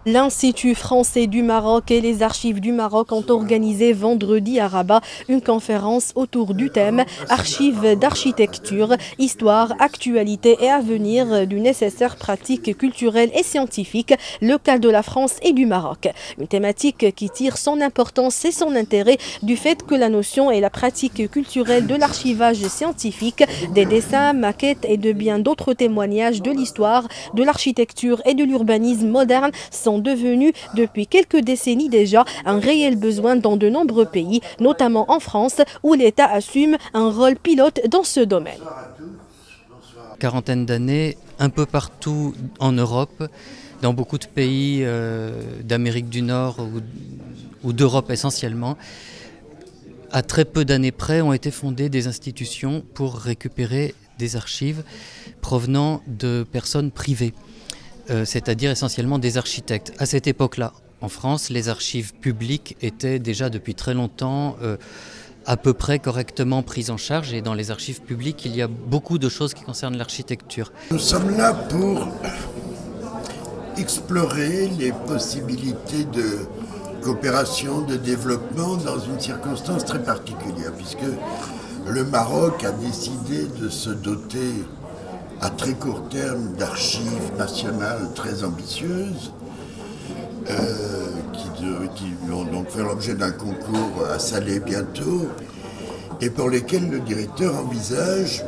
L'Institut français du Maroc et les archives du Maroc ont organisé vendredi à Rabat une conférence autour du thème « Archives d'architecture, histoire, actualité et avenir du nécessaire pratique culturelle et scientifique, le cas de la France et du Maroc ». Une thématique qui tire son importance et son intérêt du fait que la notion et la pratique culturelle de l'archivage scientifique, des dessins, maquettes et de bien d'autres témoignages de l'histoire, de l'architecture et de l'urbanisme moderne sont devenus depuis quelques décennies déjà un réel besoin dans de nombreux pays, notamment en France, où l'État assume un rôle pilote dans ce domaine. Quarantaine d'années, un peu partout en Europe, dans beaucoup de pays d'Amérique du Nord ou d'Europe essentiellement, à très peu d'années près ont été fondées des institutions pour récupérer des archives provenant de personnes privées. C'est-à-dire essentiellement des architectes. À cette époque-là, en France, les archives publiques étaient déjà depuis très longtemps à peu près correctement prises en charge, et dans les archives publiques, il y a beaucoup de choses qui concernent l'architecture. Nous sommes là pour explorer les possibilités de coopération, de développement dans une circonstance très particulière, puisque le Maroc a décidé de se doter à très court terme d'archives nationales très ambitieuses qui vont donc faire l'objet d'un concours à Salé bientôt et pour lesquels le directeur envisage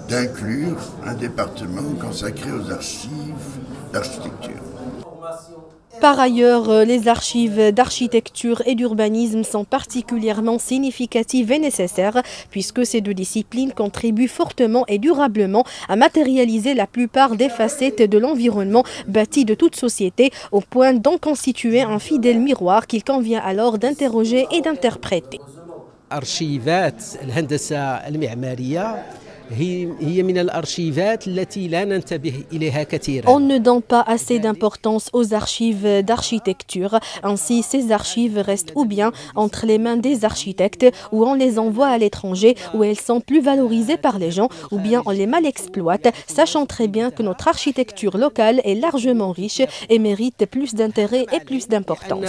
d'inclure un département consacré aux archives d'architecture. Par ailleurs, les archives d'architecture et d'urbanisme sont particulièrement significatives et nécessaires puisque ces deux disciplines contribuent fortement et durablement à matérialiser la plupart des facettes de l'environnement bâti de toute société au point d'en constituer un fidèle miroir qu'il convient alors d'interroger et d'interpréter. On ne donne pas assez d'importance aux archives d'architecture. Ainsi, ces archives restent ou bien entre les mains des architectes, ou on les envoie à l'étranger, où elles sont plus valorisées par les gens, ou bien on les mal exploite, sachant très bien que notre architecture locale est largement riche et mérite plus d'intérêt et plus d'importance.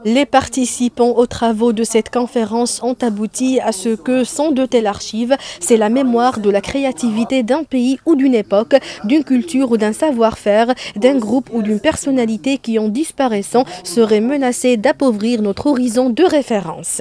Les participants aux travaux de cette conférence ont abouti à ce que, sans de telles archives, c'est la mémoire de la créativité d'un pays ou d'une époque, d'une culture ou d'un savoir-faire, d'un groupe ou d'une personnalité qui, en disparaissant, serait menacée d'appauvrir notre horizon de référence.